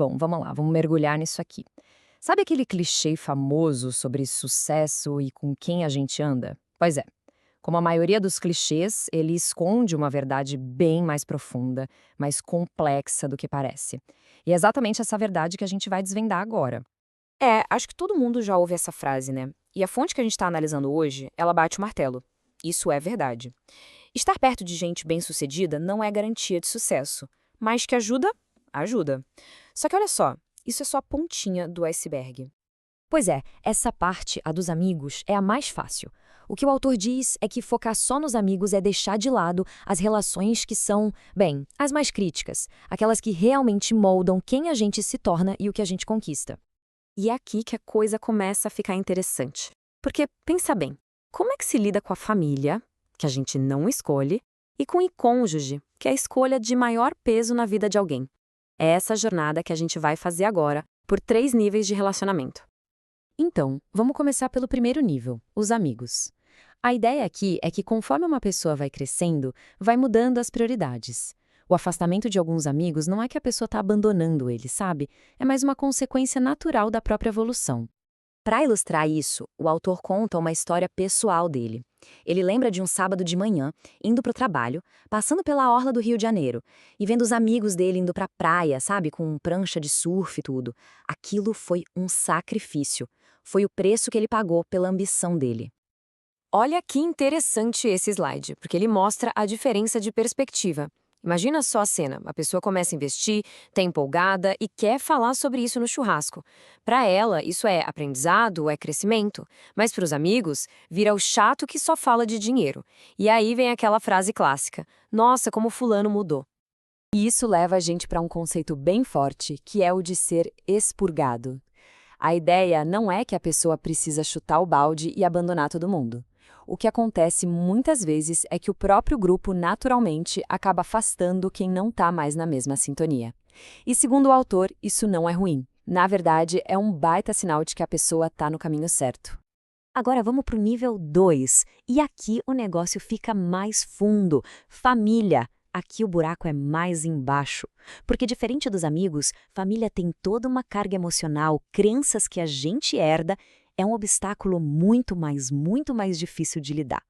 Bom, vamos lá, vamos mergulhar nisso aqui. Sabe aquele clichê famoso sobre sucesso e com quem a gente anda? Pois é, como a maioria dos clichês, ele esconde uma verdade bem mais profunda, mais complexa do que parece. E é exatamente essa verdade que a gente vai desvendar agora. Acho que todo mundo já ouve essa frase, né? E a fonte que a gente está analisando hoje, ela bate o martelo. Isso é verdade. Estar perto de gente bem-sucedida não é garantia de sucesso, mas que ajuda, ajuda. Só que olha só, isso é só a pontinha do iceberg. Pois é, essa parte, a dos amigos, é a mais fácil. O que o autor diz é que focar só nos amigos é deixar de lado as relações que são, bem, as mais críticas, aquelas que realmente moldam quem a gente se torna e o que a gente conquista. E é aqui que a coisa começa a ficar interessante. Porque, pensa bem, como é que se lida com a família, que a gente não escolhe, e com o cônjuge, que é a escolha de maior peso na vida de alguém? É essa jornada que a gente vai fazer agora, por 3 níveis de relacionamento. Então, vamos começar pelo primeiro nível, os amigos. A ideia aqui é que conforme uma pessoa vai crescendo, vai mudando as prioridades. O afastamento de alguns amigos não é que a pessoa está abandonando eles, sabe? É mais uma consequência natural da própria evolução. Para ilustrar isso, o autor conta uma história pessoal dele. Ele lembra de um sábado de manhã, indo para o trabalho, passando pela orla do Rio de Janeiro, e vendo os amigos dele indo para a praia, sabe, com prancha de surf e tudo. Aquilo foi um sacrifício. Foi o preço que ele pagou pela ambição dele. Olha que interessante esse slide, porque ele mostra a diferença de perspectiva. Imagina só a cena, a pessoa começa a investir, está empolgada e quer falar sobre isso no churrasco. Para ela, isso é aprendizado, é crescimento. Mas para os amigos, vira o chato que só fala de dinheiro. E aí vem aquela frase clássica: nossa, como fulano mudou. E isso leva a gente para um conceito bem forte, que é o de ser expurgado. A ideia não é que a pessoa precisa chutar o balde e abandonar todo mundo. O que acontece muitas vezes é que o próprio grupo naturalmente acaba afastando quem não está mais na mesma sintonia. E segundo o autor, isso não é ruim. Na verdade, é um baita sinal de que a pessoa está no caminho certo. Agora vamos para o nível 2. E aqui o negócio fica mais fundo. Família. Aqui o buraco é mais embaixo. Porque, diferente dos amigos, família tem toda uma carga emocional, crenças que a gente herda, é um obstáculo muito mais difícil de lidar.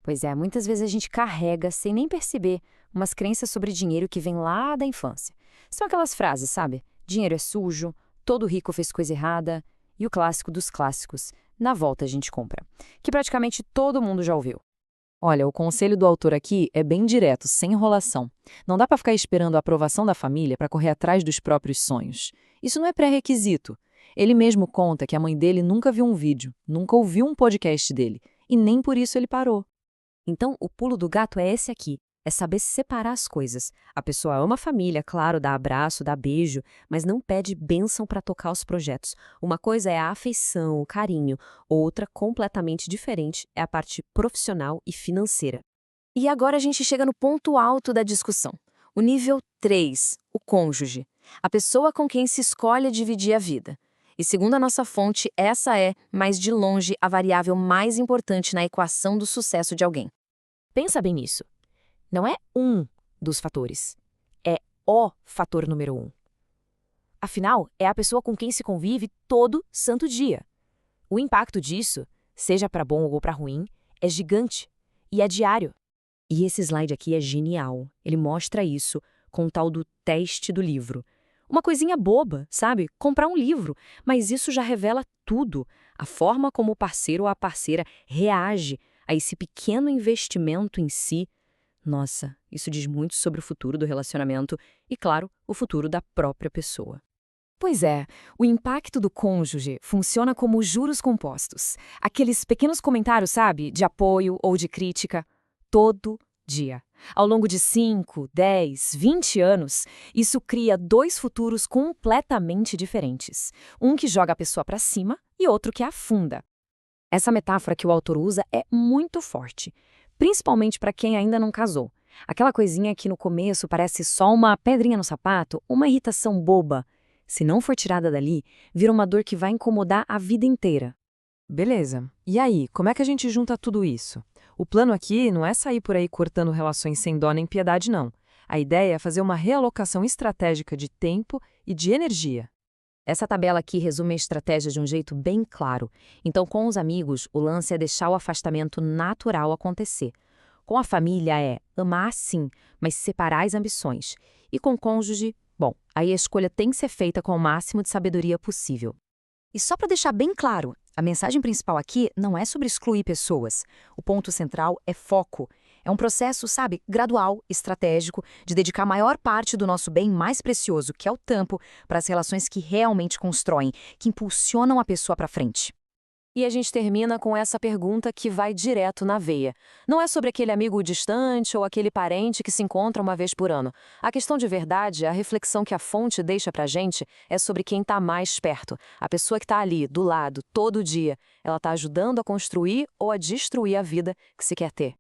Pois é, muitas vezes a gente carrega, sem nem perceber, umas crenças sobre dinheiro que vêm lá da infância. São aquelas frases, sabe? Dinheiro é sujo, todo rico fez coisa errada, e o clássico dos clássicos, na volta a gente compra, que praticamente todo mundo já ouviu. Olha, o conselho do autor aqui é bem direto, sem enrolação. Não dá para ficar esperando a aprovação da família para correr atrás dos próprios sonhos. Isso não é pré-requisito. Ele mesmo conta que a mãe dele nunca viu um vídeo, nunca ouviu um podcast dele, e nem por isso ele parou. Então, o pulo do gato é esse aqui. É saber separar as coisas. A pessoa ama a família, claro, dá abraço, dá beijo, mas não pede bênção para tocar os projetos. Uma coisa é a afeição, o carinho, outra, completamente diferente, é a parte profissional e financeira. E agora a gente chega no ponto alto da discussão. O nível 3, o cônjuge. A pessoa com quem se escolhe dividir a vida. E segundo a nossa fonte, essa é, mais de longe, a variável mais importante na equação do sucesso de alguém. Pensa bem nisso. Não é um dos fatores, é o fator número 1. Afinal, é a pessoa com quem se convive todo santo dia. O impacto disso, seja para bom ou para ruim, é gigante e é diário. E esse slide aqui é genial. Ele mostra isso com o tal do teste do livro. Uma coisinha boba, sabe? Comprar um livro, mas isso já revela tudo. A forma como o parceiro ou a parceira reage a esse pequeno investimento em si. Nossa, isso diz muito sobre o futuro do relacionamento e, claro, o futuro da própria pessoa. Pois é, o impacto do cônjuge funciona como juros compostos. Aqueles pequenos comentários, sabe, de apoio ou de crítica, todo dia. Ao longo de 5, 10, 20 anos, isso cria 2 futuros completamente diferentes. Um que joga a pessoa para cima e outro que a afunda. Essa metáfora que o autor usa é muito forte, principalmente para quem ainda não casou. Aquela coisinha que no começo parece só uma pedrinha no sapato, uma irritação boba. Se não for tirada dali, vira uma dor que vai incomodar a vida inteira. Beleza. E aí, como é que a gente junta tudo isso? O plano aqui não é sair por aí cortando relações sem dó nem piedade, não. A ideia é fazer uma realocação estratégica de tempo e de energia. Essa tabela aqui resume a estratégia de um jeito bem claro. Então, com os amigos, o lance é deixar o afastamento natural acontecer. Com a família é amar sim, mas separar as ambições. E com o cônjuge, bom, aí a escolha tem que ser feita com o máximo de sabedoria possível. E só para deixar bem claro, a mensagem principal aqui não é sobre excluir pessoas. O ponto central é foco. É um processo, sabe, gradual, estratégico, de dedicar a maior parte do nosso bem mais precioso, que é o tempo, para as relações que realmente constroem, que impulsionam a pessoa para frente. E a gente termina com essa pergunta que vai direto na veia. Não é sobre aquele amigo distante ou aquele parente que se encontra uma vez por ano. A questão de verdade, a reflexão que a fonte deixa pra gente é sobre quem está mais perto. A pessoa que está ali, do lado, todo dia. Ela está ajudando a construir ou a destruir a vida que se quer ter.